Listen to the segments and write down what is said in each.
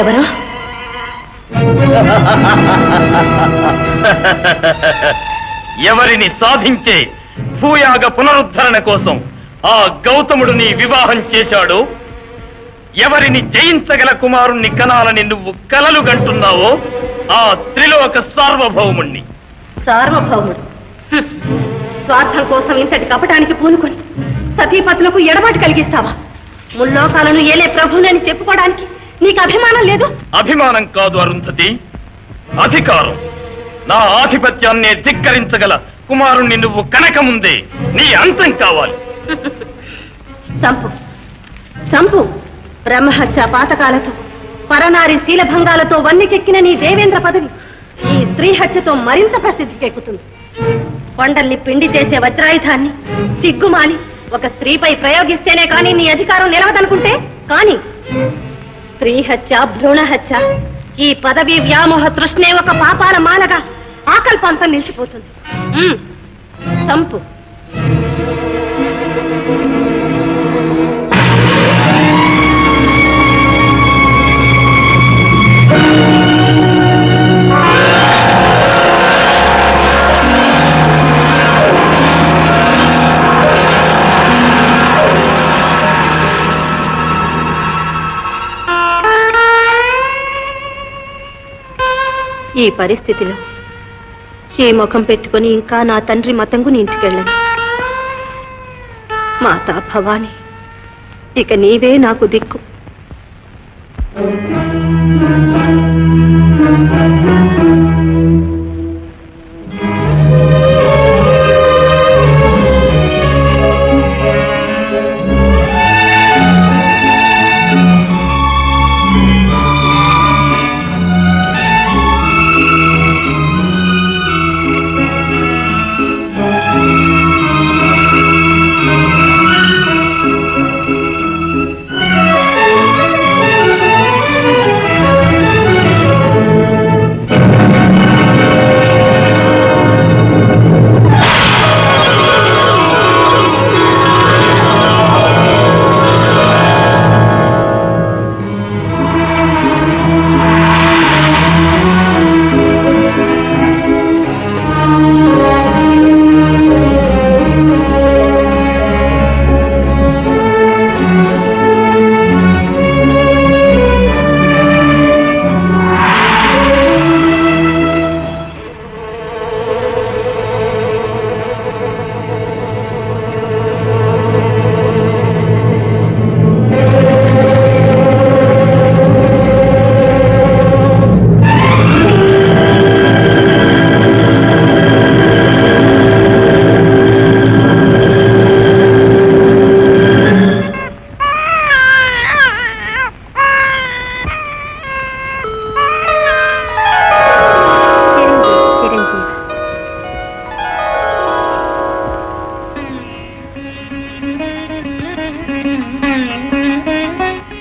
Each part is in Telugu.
ఎవరు? ఎవరిని సాధించే భూయాగ పునరుద్ధరణ కోసం ఆ గౌతముడు నీ వివాహం చేశాడు, ఎవరిని జయించగల కుమారుణ్ణి కనాలని నువ్వు కలలు గంటున్నావో ఆ త్రిలోక సార్వభౌముణ్ణి. సార్వభౌముడు స్వార్థం కోసం ఇంతటి కపటానికి పూనుకొని సతీపతులకు ఎడబాటు కలిగిస్తావా? ముల్లోకాలను ఏలే ప్రభువునని చెప్పుకోవడానికి నీకు అభిమానం లేదు? అభిమానం కాదు అరుంధతి, అధికారం. నా ఆధిపత్యాన్నే ధిక్కరించగల కుమారుణ్ణి నువ్వు కనకముందే నీ అంతం కావాలి. చంపు చంపు. బ్రహ్మహత్య పాతకాలతో పరనారి శీలభంగాలతో వన్నెకెక్కిన నీ దేవేంద్ర పదవి ఈ స్త్రీ హత్యతో మరింత ప్రసిద్ధికెక్కుతుంది. కొండల్ని పిండి చేసే వజ్రాయుధాన్ని సిగ్గుమాలి ఒక స్త్రీపై ప్రయోగిస్తేనే కానీ నీ అధికారం నిలవదనుకుంటే కానీ స్త్రీ హత్య, భ్రూణ హత్య, ఈ పదవి వ్యామోహ తృష్ణే ఒక పాపాల మాలగా ఆకల్పంతం నిలిచిపోతుంది. చంపు. ఈ పరిస్థితిలో ఏ ముఖం పెట్టుకుని ఇంకా నా తండ్రి మతంగుని ఇంటికెళ్ళను. మాతా భవాని, ఇక నీవే నాకు దిక్కు.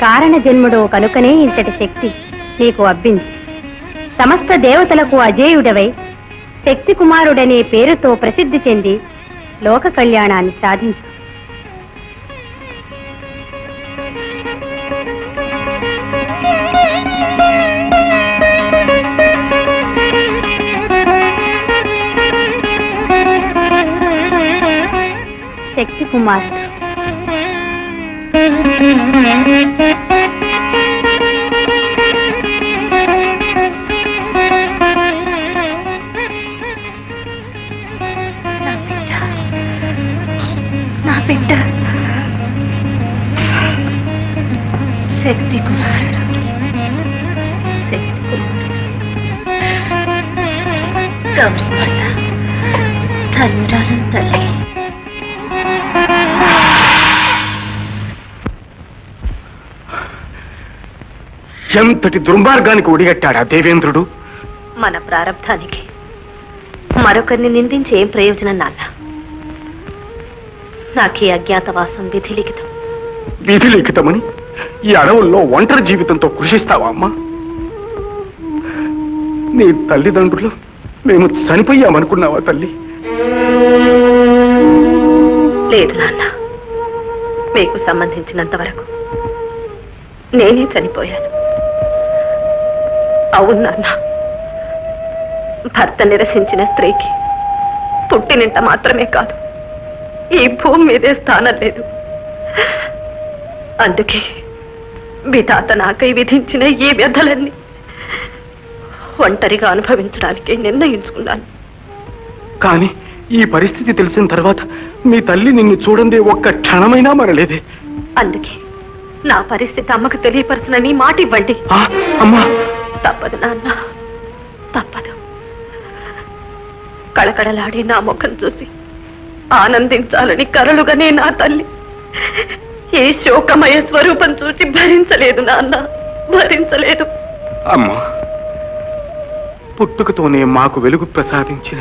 కారణ జన్ముడు కనుకనే ఇంతటి శక్తి నీకు అబ్బింది. సమస్త దేవతలకు అజేయుడవై శక్తి కుమారుడనే పేరుతో ప్రసిద్ధి చెంది లోక కళ్యాణాన్ని సాధించు. శక్తి కుమారుడు నా బిడ్డ శక్తి కుమారుడు గౌరీమాత ధన్యురాలు తల్లి. ఎంతటి దుర్మార్గానికి ఒడిగట్టాడా దేవేంద్రుడు? మన ప్రారంధానికి మరొకరిని నిందించి ఏం ప్రయోజనం నాన్న? నాకీ అజ్ఞాతవాసం విధి లిఖితం. విధి లిఖితమని ఈ అడవుల్లో ఒంటరి జీవితంతో కృషిస్తావా అమ్మా? నీ తల్లిదండ్రులు మేము చనిపోయామనుకున్నావా తల్లి? లేదు నాన్న, మీకు సంబంధించినంత వరకు నేనే చనిపోయాను. అవును నాన్న, భర్త నిరసించిన స్త్రీకి పుట్టినింట మాత్రమే కాదు, ఈ భూమి మీదే స్థానం లేదు. అందుకే విధాత నాకై విధించిన ఈ వ్యధలన్నీ ఒంటరిగా అనుభవించడానికి నిర్ణయించుకున్నాను. కానీ ఈ పరిస్థితి తెలిసిన తర్వాత మీ తల్లి నిన్ను చూడండి ఒక్క క్షణమైనా మరలేదే. అందుకే నా పరిస్థితి అమ్మకు తెలియపరచనని మాట ఇవ్వండి. అమ్మా, తప్పదు నాన్న, తప్పదు. కళకళలాడి నా ముఖం చూసి ఆనందించాలని కరలుగానే నా తల్లి ఏ శోకమయ స్వరూపం చూసి భరించలేదు నాన్న, భరించలేదు. అమ్మా, పుట్టుకతోనే మాకు వెలుగు ప్రసాదించిన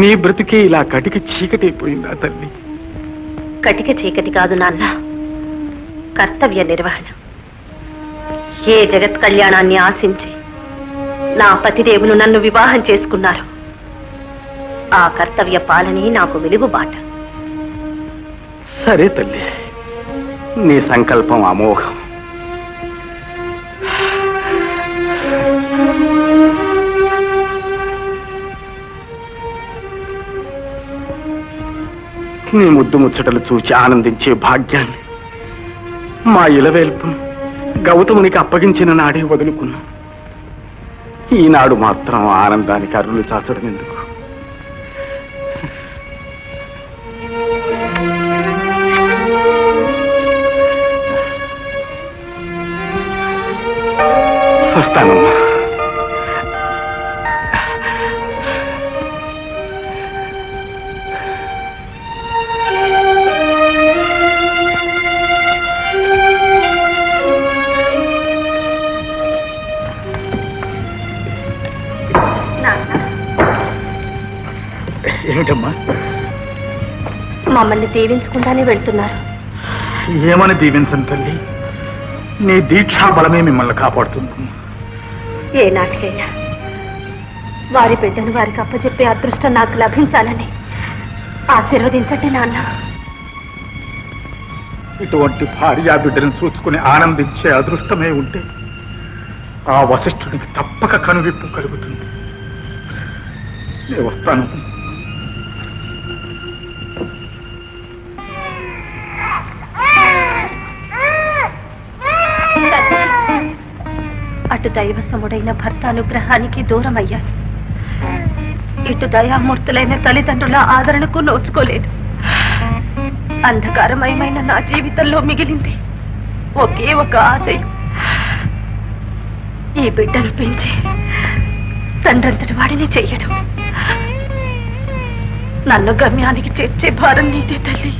నీ బ్రతికే ఇలా కటికి చీకటైపోయిందా తల్లి? కటిక చీకటి కాదు నాన్న, కర్తవ్య నిర్వహణ. ఏ జగత్ కళ్యాణాన్ని ఆశించి నా పతిదేవులు నన్ను వివాహం చేసుకున్నారు, ఆ కర్తవ్య పాలనే నాకు వెలుగుబాట. సరే తల్లి, నీ సంకల్పం అమోఘం. నీ ముద్దు ముచ్చటలు చూచి ఆనందించే భాగ్యాన్ని మా ఇలవేల్పును గౌతమునికి అప్పగించిన నాడే వదులుకున్నా. ఈనాడు మాత్రం ఆనందానికి అరులు చాచడం ఎందుకు? వస్తానమ్మా. ఏమిటమ్మా? మమ్మల్ని దీవించకుండానే వెళ్తున్నారు. ఏమని దీవించను తల్లి, నీ దీక్షా బలమే మిమ్మల్ని కాపాడుతుంది. ఏ నాటికైనా వారి బిడ్డను వారికి అప్పచెప్పే అదృష్టం నాకు లభించాలని ఆశీర్వదించండి నాన్న. ఇటువంటి భార్యా బిడ్డను చూసుకుని ఆనందించే అదృష్టమే ఉంటే ఆ వశిష్ఠుడికి తప్పక కనువిప్పు కలుగుతుంది. నేను వస్తాను. అటు దైవసముడైన భర్త అనుగ్రహానికి దూరమయ్యాను, ఇటు దయామూర్తులైన తల్లిదండ్రుల ఆదరణకు నోచుకోలేదు. అంధకారమయమైన నా జీవితంలో మిగిలింది ఒకే ఒక ఆశయం, ఈ బిడ్డను పెంచి తండ్రంతటి వాడిని చెయ్యడం. నన్ను గమ్యానికి చేర్చే భారం నీదే తల్లి.